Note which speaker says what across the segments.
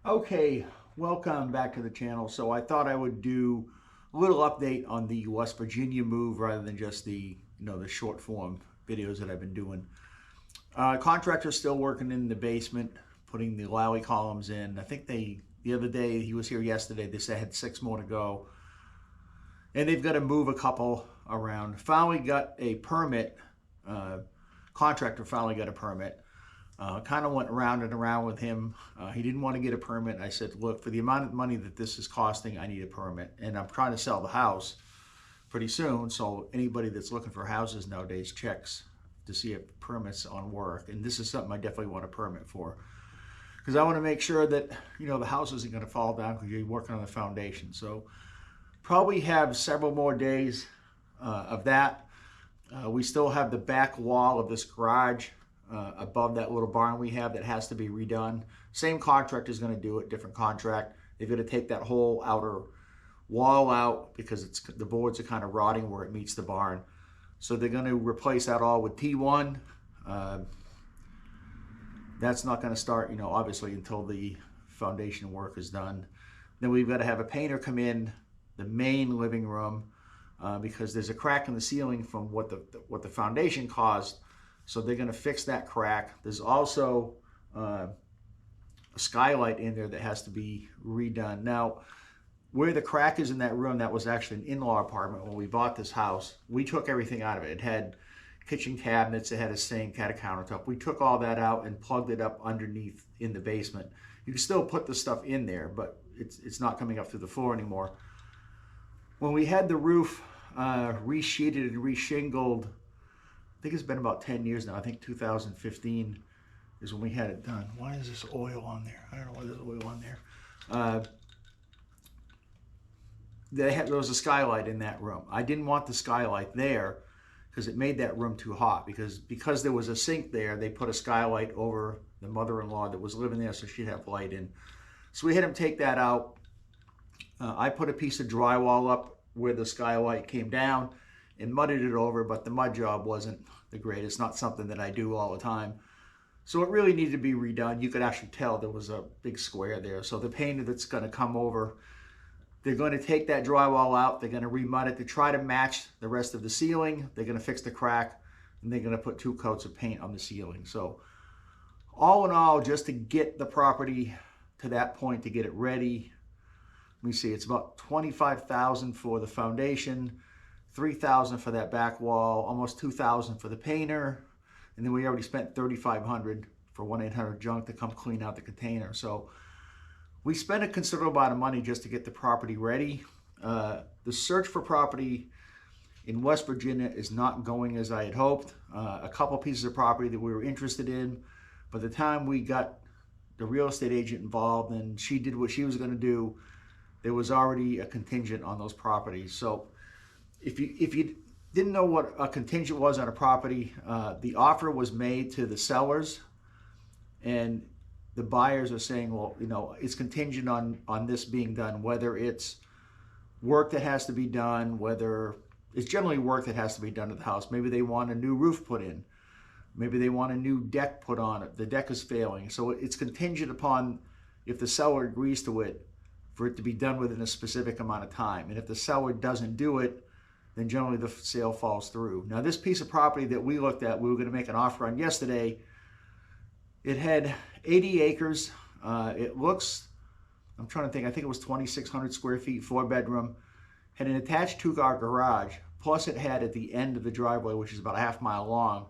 Speaker 1: Okay, welcome back to the channel. So I thought I would do a little update on the West Virginia move rather than just the short form videos that I've been doing. Contractor's still working in the basement, putting the lally columns in. I think the other day, he was here yesterday, they said I had 6 more to go. And they've got to move a couple around. Finally got a permit. Contractor finally got a permit. Kind of went around and around with him. He didn't want to get a permit. I said, look, for the amount of money that this is costing, I need a permit. And I'm trying to sell the house pretty soon. So anybody that's looking for houses nowadays checks to see if permits on work. And this is something I definitely want a permit for. Because I want to make sure that, the house isn't going to fall down because you're working on the foundation. So probably have several more days of that. We still have the back wall of this garage above that little barn we have that has to be redone. Same contractor is going to do it, different contract. They're going to take that whole outer wall out because the boards are kind of rotting where it meets the barn. So they're going to replace that all with T1. That's not going to start, obviously until the foundation work is done. Then we've got to have a painter come in the main living room because there's a crack in the ceiling from what the foundation caused. So they're going to fix that crack. There's also a skylight in there that has to be redone. Now, where the crack is in that room, that was actually an in-law apartment when we bought this house. We took everything out of it. It had kitchen cabinets, it had a sink, had a countertop. We took all that out and plugged it up underneath in the basement. You can still put the stuff in there, but it's not coming up through the floor anymore. When we had the roof resheeted and reshingled, I think it's been about 10 years now. I think 2015 is when we had it done. Why is this oil on there? I don't know why there's oil on there. There was a skylight in that room. I didn't want the skylight there because it made that room too hot. Because there was a sink there, they put a skylight over the mother-in-law that was living there so she'd have light in. So we had him take that out. I put a piece of drywall up where the skylight came down and mudded it over, but the mud job wasn't the greatest. Not something that I do all the time. So it really needed to be redone. You could actually tell there was a big square there. So the painter that's going to come over, they're going to take that drywall out. They're going to remud it to try to match the rest of the ceiling. They're going to fix the crack, and they're going to put 2 coats of paint on the ceiling. So all in all, just to get the property to that point, to get it ready, let me see, it's about $25,000 for the foundation, $3,000 for that back wall, almost $2,000 for the painter, and then we already spent $3,500 for 1-800-JUNK to come clean out the container. So we spent a considerable amount of money just to get the property ready. The search for property in West Virginia is not going as I had hoped. A couple pieces of property that we were interested in, by the time we got the real estate agent involved and she did what she was going to do, there was already a contingent on those properties. So if you didn't know what a contingent was on a property, the offer was made to the sellers, and the buyers are saying, well, it's contingent on this being done, whether it's work that has to be done, whether it's generally work that has to be done to the house. Maybe they want a new roof put in. Maybe they want a new deck put on it. The deck is failing. So it's contingent upon if the seller agrees to it, for it to be done within a specific amount of time. And if the seller doesn't do it, then generally the sale falls through. Now, this piece of property that we looked at, we were going to make an offer on yesterday. It had 80 acres. It looks, I'm trying to think, I think it was 2,600 square feet, 4-bedroom. Had an attached 2-car garage. Plus it had at the end of the driveway, which is about a half-mile long,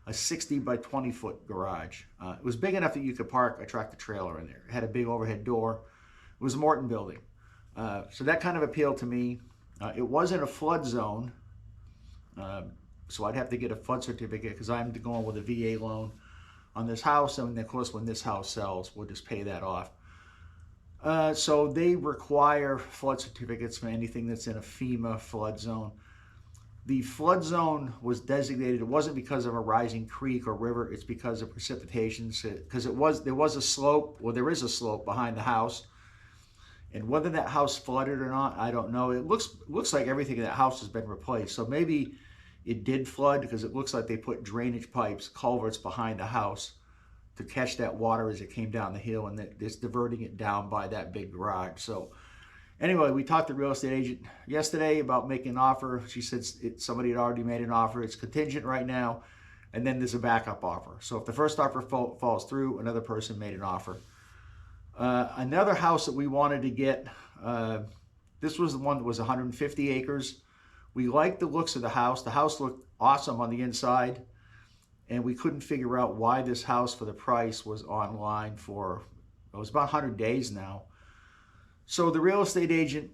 Speaker 1: a 60 by 20 foot garage. It was big enough that you could park a tractor trailer in there. It had a big overhead door. It was a Morton building. So that kind of appealed to me. It wasn't a flood zone, so I'd have to get a flood certificate because I'm going with a VA loan on this house, and of course when this house sells, we'll just pay that off. So they require flood certificates for anything that's in a FEMA flood zone. The flood zone was designated, it wasn't because of a rising creek or river, it's because of precipitation, because there was a slope, well there is a slope behind the house. And whether that house flooded or not, I don't know. It looks like everything in that house has been replaced. So maybe it did flood because it looks like they put drainage pipes, culverts behind the house to catch that water as it came down the hill, and that it's diverting it down by that big garage. So anyway, we talked to the real estate agent yesterday about making an offer. She said somebody had already made an offer. It's contingent right now, and then there's a backup offer. So if the first offer falls through, another person made an offer. Another house that we wanted to get, this was the one that was 150 acres. We liked the looks of the house. The house looked awesome on the inside, and we couldn't figure out why this house for the price was online for, it was about 100 days now. So the real estate agent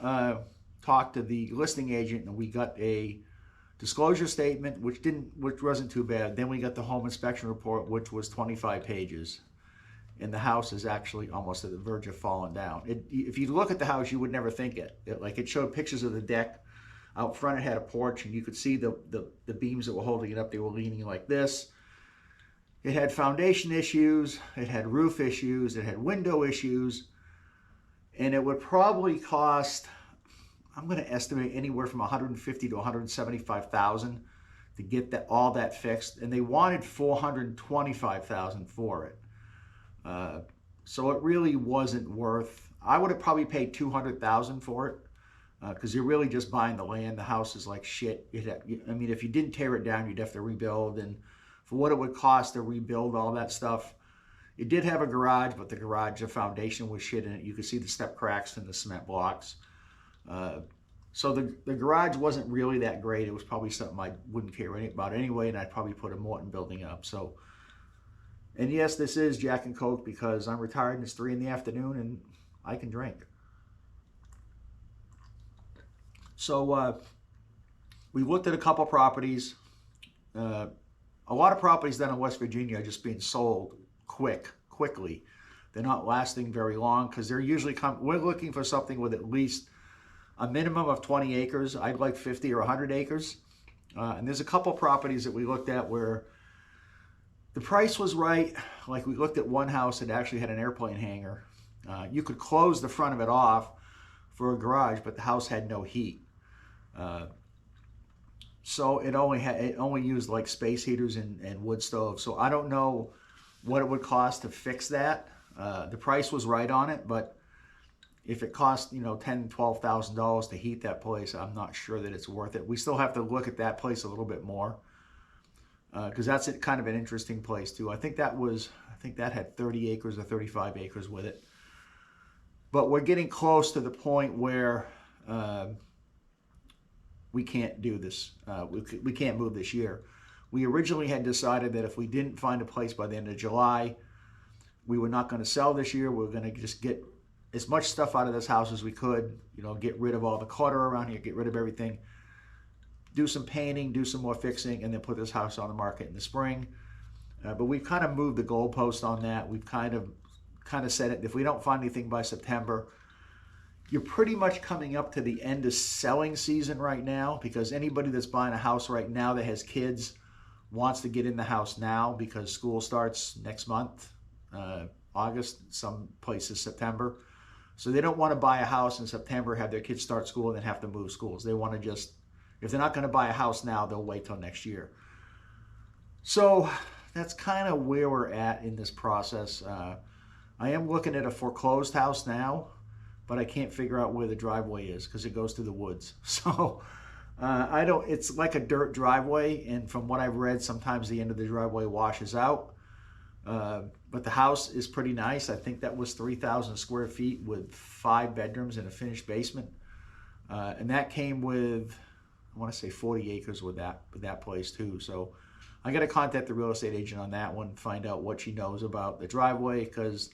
Speaker 1: talked to the listing agent, and we got a disclosure statement, which wasn't too bad. Then we got the home inspection report, which was 25 pages. And the house is actually almost at the verge of falling down. If you look at the house, you would never think it. It showed pictures of the deck. Out front, it had a porch, and you could see the beams that were holding it up. They were leaning like this. It had foundation issues. It had roof issues. It had window issues. And it would probably cost, I'm going to estimate, anywhere from $150,000 to $175,000 to get all that fixed. And they wanted $425,000 for it. So it really wasn't worth. I would have probably paid $200,000 for it, because you're really just buying the land. The house is like shit. I mean, if you didn't tear it down, you'd have to rebuild, and for what it would cost to rebuild all that stuff. It did have a garage, but the foundation was shit in it. You could see the step cracks in the cement blocks. So the garage wasn't really that great. It was probably something I wouldn't care about anyway, and I'd probably put a Morton building up. So. And yes, this is Jack and Coke because I'm retired and it's 3 in the afternoon and I can drink. So we looked at a couple properties. A lot of properties down in West Virginia are just being sold quickly. They're not lasting very long because they're usually we're looking for something with at least a minimum of 20 acres. I'd like 50 or 100 acres. And there's a couple properties that we looked at where the price was right. Like we looked at one house that actually had an airplane hangar. You could close the front of it off for a garage, but the house had no heat. So it only used like space heaters and wood stoves. So I don't know what it would cost to fix that. The price was right on it, but if it cost $10,000, $12,000 to heat that place, I'm not sure that it's worth it. We still have to look at that place a little bit more. Because that's kind of an interesting place too. I think that had 30 acres or 35 acres with it. But we're getting close to the point where we can't do this. We can't move this year. We originally had decided that if we didn't find a place by the end of July, we were not going to sell this year. We were going to just get as much stuff out of this house as we could. Get rid of all the clutter around here, get rid of everything. Do some painting, do some more fixing, and then put this house on the market in the spring. But we've kind of moved the goalpost on that. We've kind of said it. If we don't find anything by September, you're pretty much coming up to the end of selling season right now, because anybody that's buying a house right now that has kids wants to get in the house now because school starts next month, August, some places September. So they don't want to buy a house in September, have their kids start school, and then have to move schools. They want to just, if they're not going to buy a house now, they'll wait till next year. So that's kind of where we're at in this process. I am looking at a foreclosed house now, but I can't figure out where the driveway is because it goes through the woods. So it's like a dirt driveway, and from what I've read, sometimes the end of the driveway washes out. But the house is pretty nice. I think that was 3,000 square feet with 5 bedrooms and a finished basement. And that came with, I want to say 40 acres with that place too. So I got to contact the real estate agent on that one, find out what she knows about the driveway, because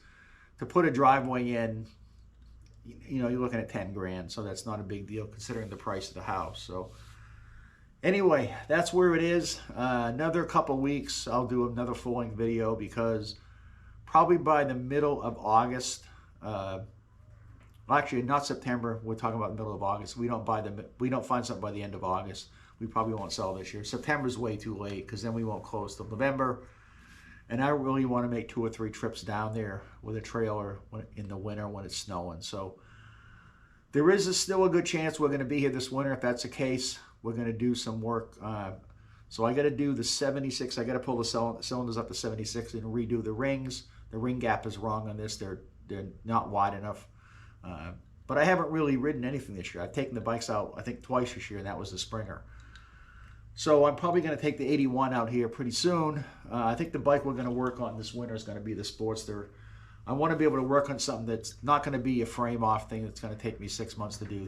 Speaker 1: to put a driveway in, you're looking at 10 grand. So that's not a big deal considering the price of the house. So anyway, that's where it is. Another couple weeks, I'll do another full-length video, because probably by the middle of August, well, actually not September, we're talking about the middle of August. We don't find something by the end of August, we probably won't sell this year. September's way too late, because then we won't close till November. And I really want to make 2 or 3 trips down there with a trailer in the winter when it's snowing. So there is still a good chance we're going to be here this winter. If that's the case, we're going to do some work, So I got to do the 76. I got to pull the cylinders up to 76 and redo the rings. The ring gap is wrong on this. They're not wide enough. But I haven't really ridden anything this year. I've taken the bikes out, I think, twice this year, and that was the Springer. So I'm probably going to take the 81 out here pretty soon. I think the bike we're going to work on this winter is going to be the Sportster. I want to be able to work on something that's not going to be a frame-off thing that's going to take me 6 months to do.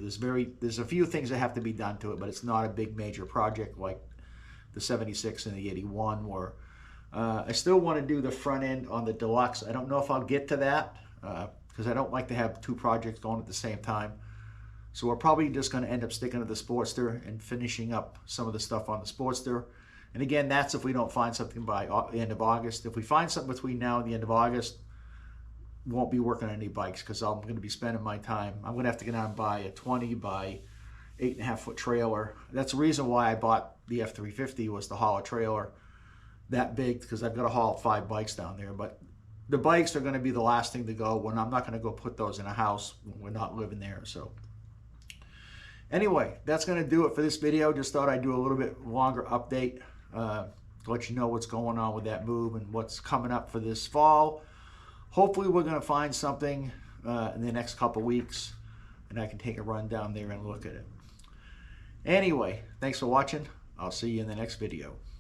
Speaker 1: There's a few things that have to be done to it, but it's not a big major project like the 76 and the 81 were. I still want to do the front end on the Deluxe. I don't know if I'll get to that because I don't like to have two projects going at the same time. So we're probably just going to end up sticking to the Sportster and finishing up some of the stuff on the Sportster. And again, that's if we don't find something by the end of August. If we find something between now and the end of August, won't be working on any bikes because I'm going to be spending my time. I'm going to have to get out and buy a 20 by 8.5 foot trailer. That's the reason why I bought the F350 was to haul a trailer that big because I've got to haul 5 bikes down there. But the bikes are going to be the last thing to go when I'm not going to go put those in a house when we're not living there. So anyway, that's going to do it for this video. Just thought I'd do a little bit longer update to let you know what's going on with that move and what's coming up for this fall. Hopefully we're going to find something in the next couple weeks and I can take a run down there and look at it. Anyway, thanks for watching. I'll see you in the next video.